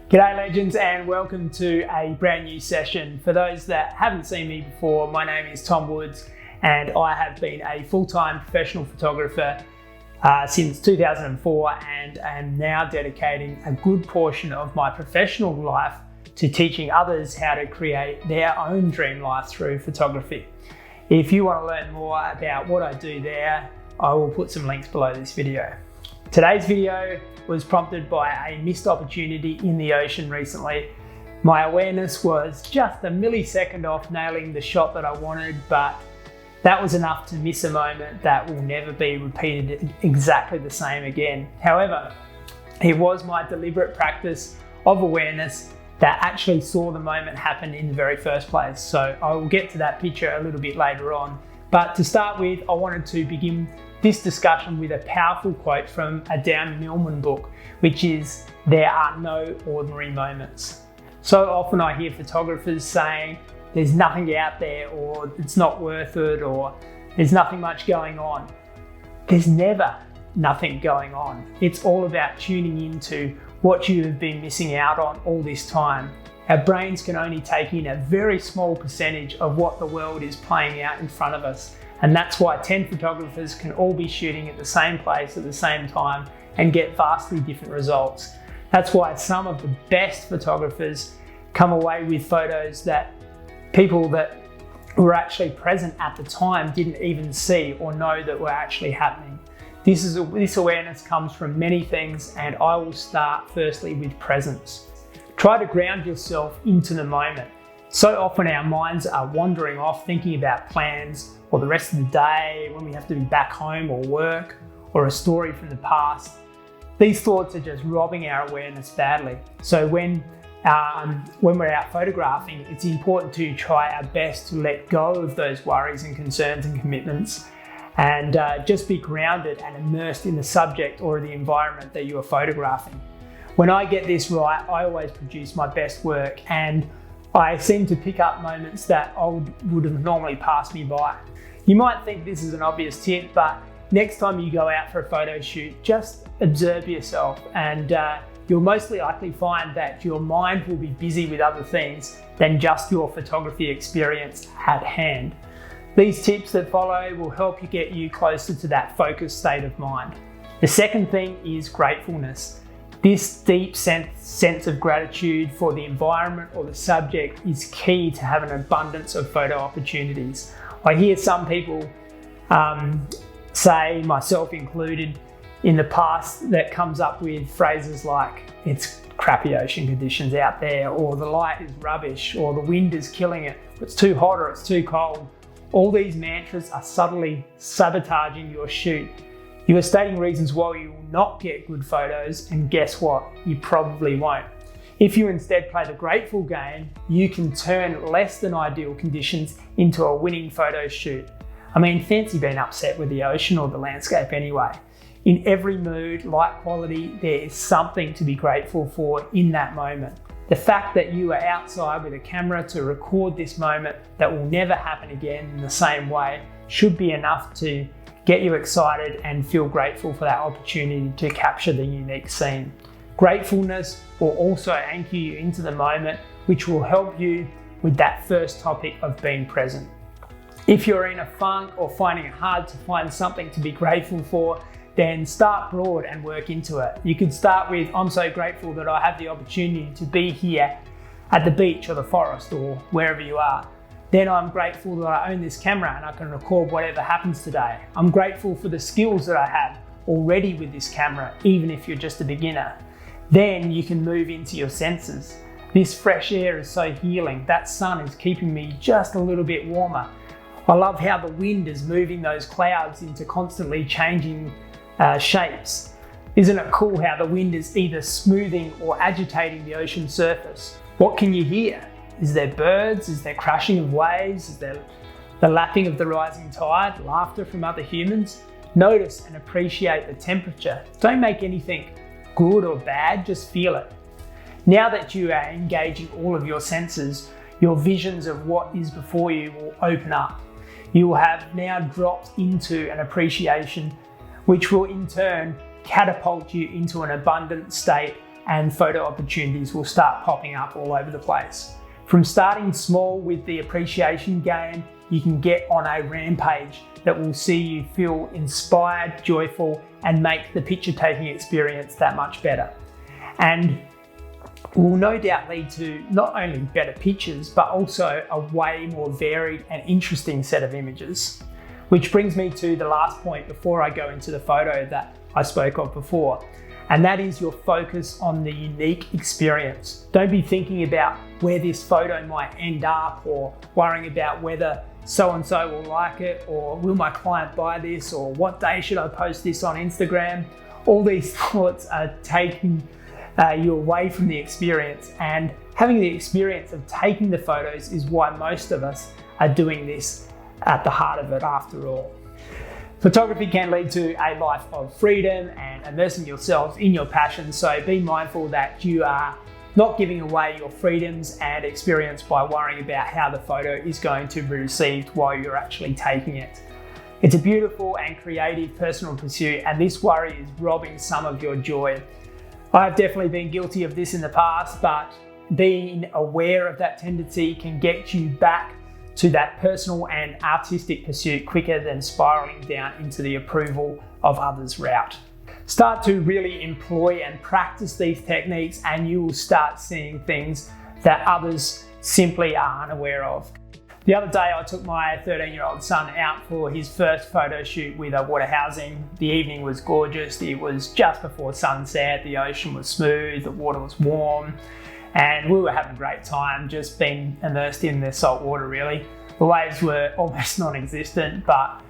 G'day legends, and welcome to a brand new session. For those that haven't seen me before, my name is Tom Woods and I have been a full-time professional photographer since 2004 and am now dedicating a good portion of my professional life to teaching others how to create their own dream life through photography. If you want to learn more about what I do there, I will put some links below this video. Today's video was prompted by a missed opportunity in the ocean recently. My awareness was just a millisecond off nailing the shot that I wanted, but that was enough to miss a moment that will never be repeated exactly the same again. However, it was my deliberate practice of awareness that actually saw the moment happen in the very first place. So I will get to that picture a little bit later on. But to start with, I wanted to begin this discussion with a powerful quote from a Dan Millman book, which is, "There are no ordinary moments." So often I hear photographers saying, there's nothing out there, or it's not worth it, or there's nothing much going on. There's never nothing going on. It's all about tuning into what you have been missing out on all this time. Our brains can only take in a very small percentage of what the world is playing out in front of us. And that's why 10 photographers can all be shooting at the same place at the same time and get vastly different results. That's why some of the best photographers come away with photos that people that were actually present at the time didn't even see or know that were actually happening. This awareness comes from many things, and I will start firstly with presence. Try to ground yourself into the moment. So often our minds are wandering off thinking about plans or the rest of the day, when we have to be back home or work, or a story from the past. These thoughts are just robbing our awareness badly. So when we're out photographing, it's important to try our best to let go of those worries and concerns and commitments, and just be grounded and immersed in the subject or the environment that you are photographing. When I get this right, I always produce my best work, and I seem to pick up moments that would have normally passed me by. You might think this is an obvious tip, but next time you go out for a photo shoot, just observe yourself, and you'll most likely find that your mind will be busy with other things than just your photography experience at hand. These tips that follow will help get you closer to that focused state of mind. The second thing is gratefulness. This deep sense of gratitude for the environment or the subject is key to have an abundance of photo opportunities. I hear some people say, myself included, in the past, that comes up with phrases like, it's crappy ocean conditions out there, or the light is rubbish, or the wind is killing it, it's too hot or it's too cold. All these mantras are subtly sabotaging your shoot. You are stating reasons why you will not get good photos, and guess what? You probably won't. If you instead play the grateful game, you can turn less than ideal conditions into a winning photo shoot. I mean, fancy being upset with the ocean or the landscape anyway. In every mood, light quality, there is something to be grateful for in that moment. The fact that you are outside with a camera to record this moment that will never happen again in the same way should be enough to get you excited and feel grateful for that opportunity to capture the unique scene. Gratefulness will also anchor you into the moment, which will help you with that first topic of being present. If you're in a funk or finding it hard to find something to be grateful for, then start broad and work into it. You could start with, I'm so grateful that I have the opportunity to be here at the beach or the forest or wherever you are. Then I'm grateful that I own this camera and I can record whatever happens today. I'm grateful for the skills that I have already with this camera, even if you're just a beginner. Then you can move into your senses. This fresh air is so healing. That sun is keeping me just a little bit warmer. I love how the wind is moving those clouds into constantly changing shapes. Isn't it cool how the wind is either smoothing or agitating the ocean surface? What can you hear? Is there birds? Is there crashing of waves? Is there the lapping of the rising tide? Laughter from other humans? Notice and appreciate the temperature. Don't make anything good or bad, just feel it. Now that you are engaging all of your senses, your visions of what is before you will open up. You will have now dropped into an appreciation, which will in turn catapult you into an abundant state and photo opportunities will start popping up all over the place. From starting small with the appreciation game, you can get on a rampage that will see you feel inspired, joyful, and make the picture taking experience that much better. And will no doubt lead to not only better pictures, but also a way more varied and interesting set of images. Which brings me to the last point before I go into the photo that I spoke of before, and that is your focus on the unique experience. Don't be thinking about where this photo might end up, or worrying about whether so-and-so will like it, or will my client buy this, or what day should I post this on Instagram. All these thoughts are taking you away from the experience, and having the experience of taking the photos is why most of us are doing this at the heart of it after all. Photography can lead to a life of freedom and immersing yourself in your passion, so be mindful that you are not giving away your freedoms and experience by worrying about how the photo is going to be received while you're actually taking it. It's a beautiful and creative personal pursuit, and this worry is robbing some of your joy. I've definitely been guilty of this in the past, but being aware of that tendency can get you back to that personal and artistic pursuit quicker than spiraling down into the approval of others' route. Start to really employ and practice these techniques, and you will start seeing things that others simply are unaware of. The other day I took my 13-year-old son out for his first photo shoot with a water housing. The evening was gorgeous. It was just before sunset. The ocean was smooth, the water was warm, and we were having a great time, just being immersed in the salt water really. The waves were almost non-existent, but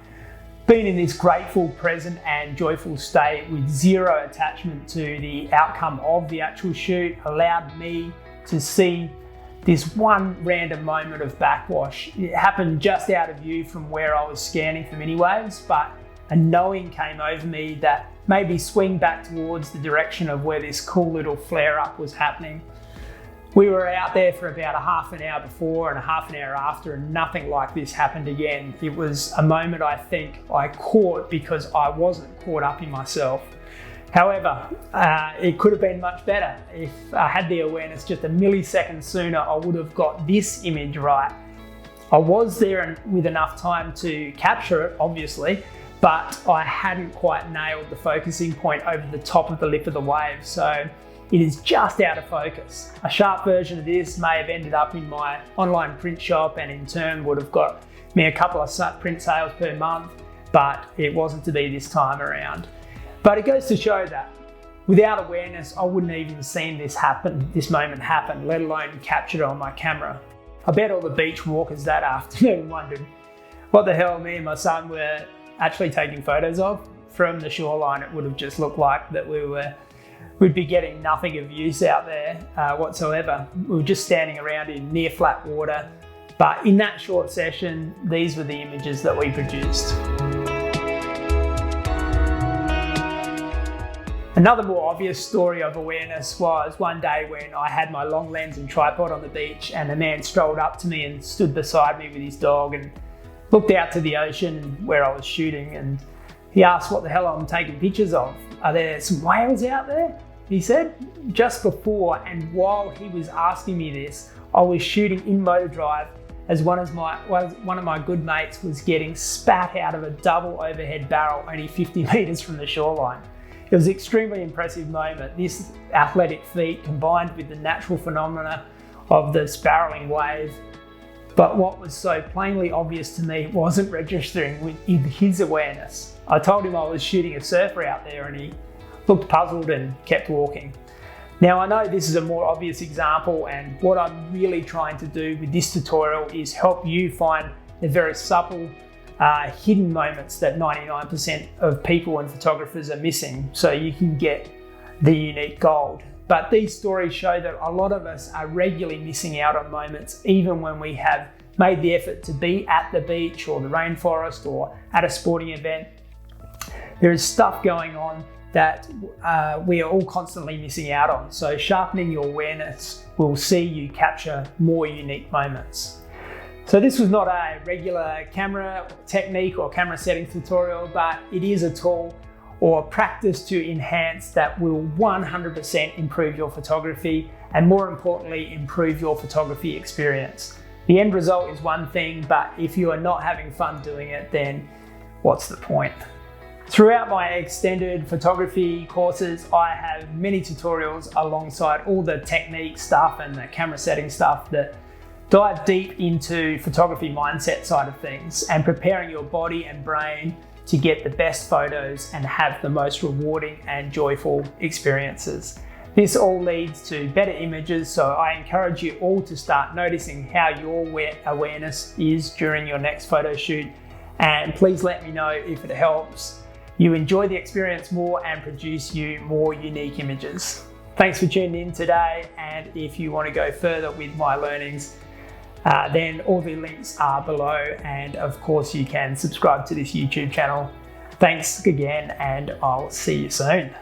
being in this grateful, present and joyful state with zero attachment to the outcome of the actual shoot allowed me to see this one random moment of backwash. It happened just out of view from where I was scanning for mini waves, but a knowing came over me that maybe swing back towards the direction of where this cool little flare up was happening. We were out there for about a half an hour before and a half an hour after, and nothing like this happened again. It was a moment I think I caught because I wasn't caught up in myself. However, it could have been much better. If I had the awareness just a millisecond sooner, I would have got this image right. I was there with enough time to capture it, obviously, but I hadn't quite nailed the focusing point over the top of the lip of the wave, so it is just out of focus. A sharp version of this may have ended up in my online print shop and in turn would have got me a couple of print sales per month, but it wasn't to be this time around. But it goes to show that without awareness, I wouldn't even seen this moment happen, let alone captured it on my camera. I bet all the beach walkers that afternoon wondered what the hell me and my son were actually taking photos of. From the shoreline, it would have just looked like that we'd be getting nothing of use out there whatsoever. We were just standing around in near flat water. But in that short session, these were the images that we produced. Another more obvious story of awareness was one day when I had my long lens and tripod on the beach, and a man strolled up to me and stood beside me with his dog and looked out to the ocean where I was shooting, and he asked what the hell I'm taking pictures of. Are there some whales out there? He said. Just before and while he was asking me this, I was shooting in motor drive as one of my good mates was getting spat out of a double overhead barrel only 50 metres from the shoreline. It was an extremely impressive moment. This athletic feat combined with the natural phenomena of the spiraling wave. But what was so plainly obvious to me wasn't registering in his awareness. I told him I was shooting a surfer out there and he looked puzzled and kept walking. Now I know this is a more obvious example, and what I'm really trying to do with this tutorial is help you find the very subtle hidden moments that 99% of people and photographers are missing, so you can get the unique gold. But these stories show that a lot of us are regularly missing out on moments, even when we have made the effort to be at the beach or the rainforest or at a sporting event. There is stuff going on that we are all constantly missing out on. So sharpening your awareness will see you capture more unique moments. So this was not a regular camera technique or camera settings tutorial, but it is a tool or practice to enhance that will 100% improve your photography and, more importantly, improve your photography experience. The end result is one thing, but if you are not having fun doing it, then what's the point? Throughout my extended photography courses, I have many tutorials alongside all the technique stuff and the camera setting stuff that dive deep into photography mindset side of things and preparing your body and brain to get the best photos and have the most rewarding and joyful experiences. This all leads to better images, so I encourage you all to start noticing how your awareness is during your next photo shoot, and please let me know if it helps you enjoy the experience more and produce you more unique images. Thanks for tuning in today, and if you want to go further with my learnings, then all the links are below, and of course you can subscribe to this YouTube channel. Thanks again, and I'll see you soon.